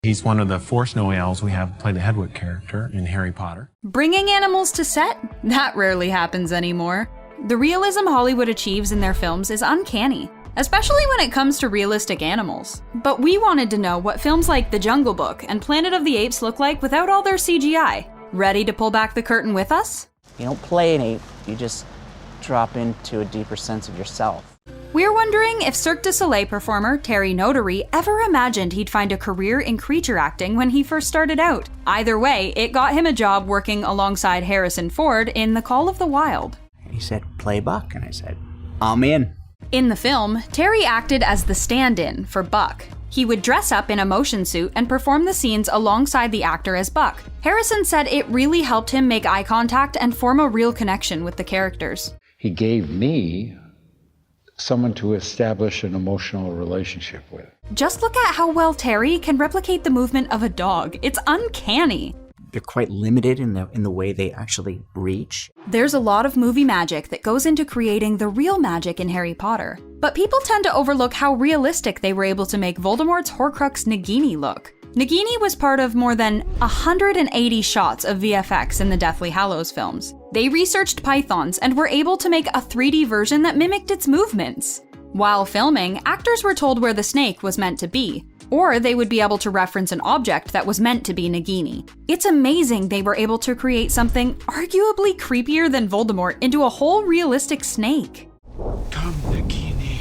He's one of the 4 snowy owls we have play the Hedwig character in Harry Potter. Bringing animals to set? That rarely happens anymore. The realism Hollywood achieves in their films is uncanny, especially when it comes to realistic animals. But we wanted to know what films like The Jungle Book and Planet of the Apes look like without all their CGI. Ready to pull back the curtain with us? You don't play an ape, you just drop into a deeper sense of yourself. We're wondering if Cirque du Soleil performer Terry Notary ever imagined he'd find a career in creature acting when he first started out. Either way, it got him a job working alongside Harrison Ford in The Call of the Wild. He said, "Play Buck," and I said, "I'm in." In the film, Terry acted as the stand-in for Buck. He would dress up in a motion suit and perform the scenes alongside the actor as Buck. Harrison said it really helped him make eye contact and form a real connection with the characters. He gave me someone to establish an emotional relationship with. Just look at how well Terry can replicate the movement of a dog. It's uncanny. They're quite limited in the way they actually reach. There's a lot of movie magic that goes into creating the real magic in Harry Potter. But people tend to overlook how realistic they were able to make Voldemort's Horcrux Nagini look. Nagini was part of more than 180 shots of VFX in the Deathly Hallows films. They researched pythons and were able to make a 3D version that mimicked its movements. While filming, actors were told where the snake was meant to be, or they would be able to reference an object that was meant to be Nagini. It's amazing they were able to create something arguably creepier than Voldemort into a whole realistic snake. Come, Nagini.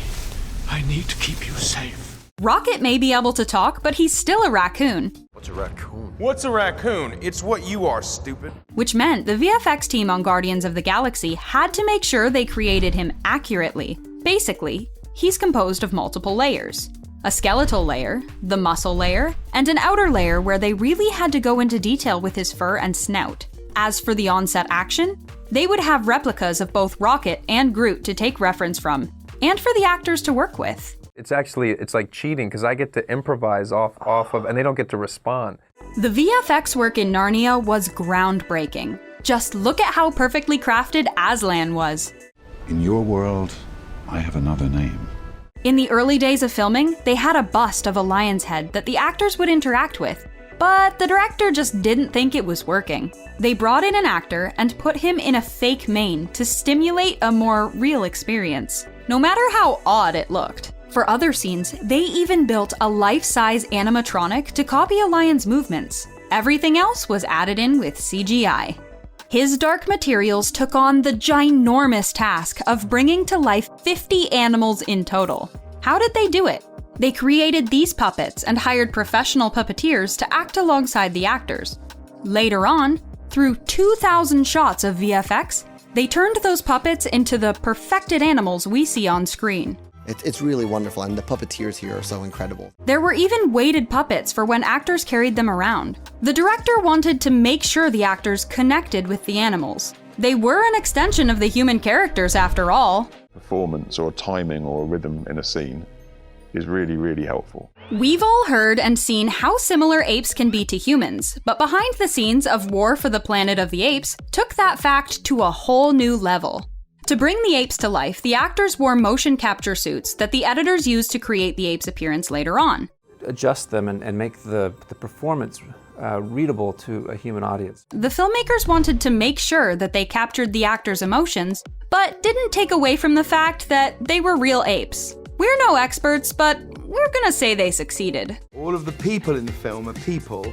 I need to keep you safe. Rocket may be able to talk, but he's still a raccoon. What's a raccoon? What's a raccoon? It's what you are, stupid. Which meant the VFX team on Guardians of the Galaxy had to make sure they created him accurately. Basically, he's composed of multiple layers. A skeletal layer, the muscle layer, and an outer layer where they really had to go into detail with his fur and snout. As for the on-set action, they would have replicas of both Rocket and Groot to take reference from, and for the actors to work with. It's like cheating because I get to improvise off of, and they don't get to respond. The VFX work in Narnia was groundbreaking. Just look at how perfectly crafted Aslan was. In your world, I have another name. In the early days of filming, they had a bust of a lion's head that the actors would interact with, but the director just didn't think it was working. They brought in an actor and put him in a fake mane to stimulate a more real experience, no matter how odd it looked. For other scenes, they even built a life-size animatronic to copy a lion's movements. Everything else was added in with CGI. His Dark Materials took on the ginormous task of bringing to life 50 animals in total. How did they do it? They created these puppets and hired professional puppeteers to act alongside the actors. Later on, through 2,000 shots of VFX, they turned those puppets into the perfected animals we see on screen. It's really wonderful, and the puppeteers here are so incredible. There were even weighted puppets for when actors carried them around. The director wanted to make sure the actors connected with the animals. They were an extension of the human characters after all. Performance or timing or rhythm in a scene is really, really helpful. We've all heard and seen how similar apes can be to humans, but behind the scenes of War for the Planet of the Apes took that fact to a whole new level. To bring the apes to life, the actors wore motion capture suits that the editors used to create the ape's appearance later on. Adjust them and make the performance readable to a human audience. The filmmakers wanted to make sure that they captured the actors' emotions, but didn't take away from the fact that they were real apes. We're no experts, but we're gonna say they succeeded. All of the people in the film are people,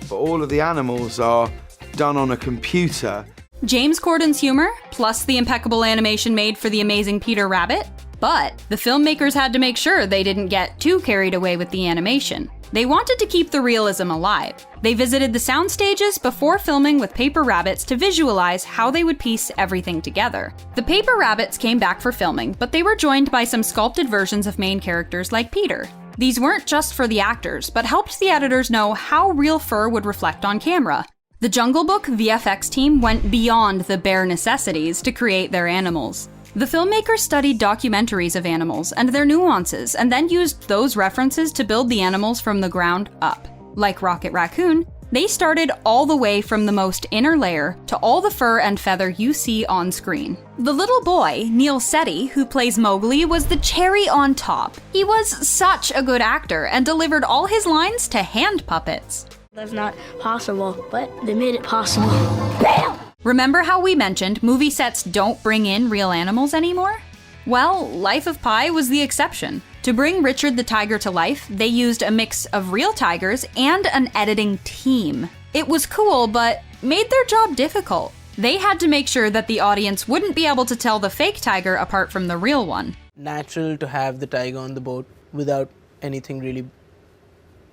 but all of the animals are done on a computer. James Corden's humor, plus the impeccable animation made for the amazing Peter Rabbit. But the filmmakers had to make sure they didn't get too carried away with the animation. They wanted to keep the realism alive. They visited the sound stages before filming with paper rabbits to visualize how they would piece everything together. The paper rabbits came back for filming, but they were joined by some sculpted versions of main characters like Peter. These weren't just for the actors, but helped the editors know how real fur would reflect on camera. The Jungle Book VFX team went beyond the bare necessities to create their animals. The filmmakers studied documentaries of animals and their nuances, and then used those references to build the animals from the ground up. Like Rocket Raccoon, They started all the way from the most inner layer to all the fur and feather you see on screen. The little boy, Neil Setti, who plays Mowgli, was the cherry on top. He was such a good actor and delivered all his lines to hand puppets. That's not possible, but they made it possible. Bam! Remember how we mentioned movie sets don't bring in real animals anymore? Well, Life of Pi was the exception. To bring Richard the tiger to life, they used a mix of real tigers and an editing team. It was cool, but made their job difficult. They had to make sure that the audience wouldn't be able to tell the fake tiger apart from the real one. Natural to have the tiger on the boat without anything really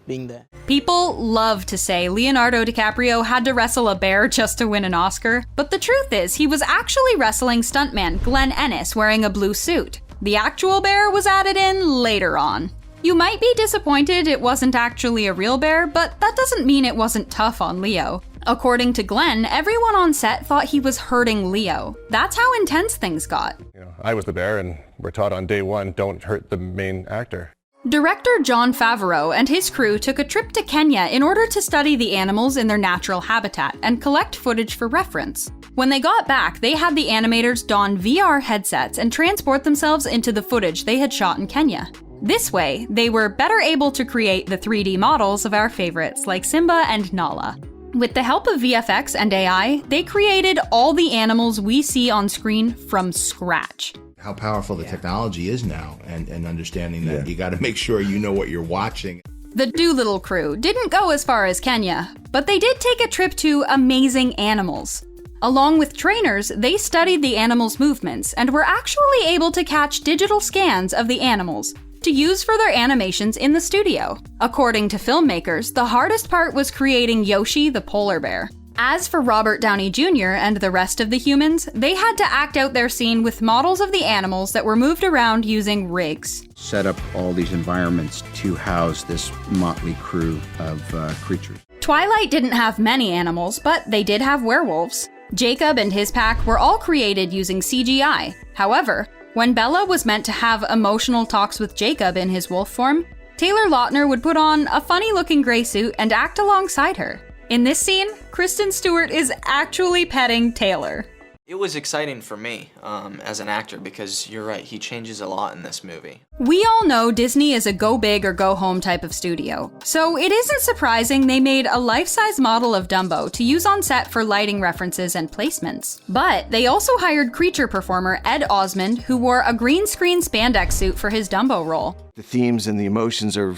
being there. People love to say Leonardo DiCaprio had to wrestle a bear just to win an Oscar, but the truth is he was actually wrestling stuntman Glenn Ennis wearing a blue suit. The actual bear was added in later on. You might be disappointed it wasn't actually a real bear, but that doesn't mean it wasn't tough on Leo. According to Glenn, everyone on set thought he was hurting Leo. That's how intense things got. I was the bear, and we're taught on day one, don't hurt the main actor. Director Jon Favreau and his crew took a trip to Kenya in order to study the animals in their natural habitat and collect footage for reference. When they got back, they had the animators don VR headsets and transport themselves into the footage they had shot in Kenya. This way, they were better able to create the 3D models of our favorites like Simba and Nala. With the help of VFX and AI, they created all the animals we see on screen from scratch. How powerful the technology is now, and understanding that you got to make sure you know what you're watching. The Dolittle crew didn't go as far as Kenya, but they did take a trip to Amazing Animals. Along with trainers, they studied the animals' movements and were actually able to catch digital scans of the animals to use for their animations in the studio. According to filmmakers, the hardest part was creating Yoshi the polar bear. As for Robert Downey Jr. and the rest of the humans, they had to act out their scene with models of the animals that were moved around using rigs. Set up all these environments to house this motley crew of creatures. Twilight didn't have many animals, but they did have werewolves. Jacob and his pack were all created using CGI. However, when Bella was meant to have emotional talks with Jacob in his wolf form, Taylor Lautner would put on a funny-looking gray suit and act alongside her. In this scene, Kristen Stewart is actually petting Taylor. It was exciting for me as an actor because you're right, he changes a lot in this movie. We all know Disney is a go big or go home type of studio, so it isn't surprising they made a life-size model of Dumbo to use on set for lighting references and placements. But they also hired creature performer Ed Osmond, who wore a green screen spandex suit for his Dumbo role. The themes and the emotions are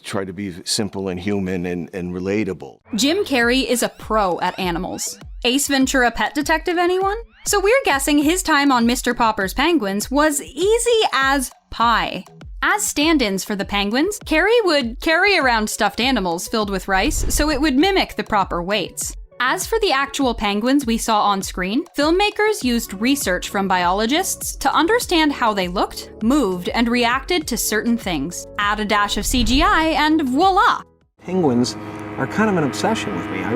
try to be simple and human and relatable. Jim Carrey is a pro at animals. Ace Ventura Pet Detective, anyone? So we're guessing his time on Mr. Popper's Penguins was easy as pie. As stand-ins for the penguins, Carrey would carry around stuffed animals filled with rice so it would mimic the proper weights. As for the actual penguins we saw on screen, filmmakers used research from biologists to understand how they looked, moved, and reacted to certain things. Add a dash of CGI and voila! Penguins are kind of an obsession with me. I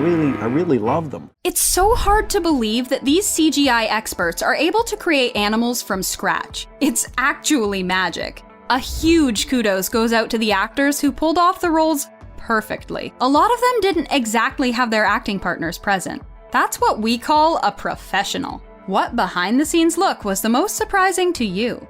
really love them. It's so hard to believe that these CGI experts are able to create animals from scratch. It's actually magic. A huge kudos goes out to the actors who pulled off the roles perfectly. A lot of them didn't exactly have their acting partners present. That's what we call a professional. What behind the scenes look was the most surprising to you?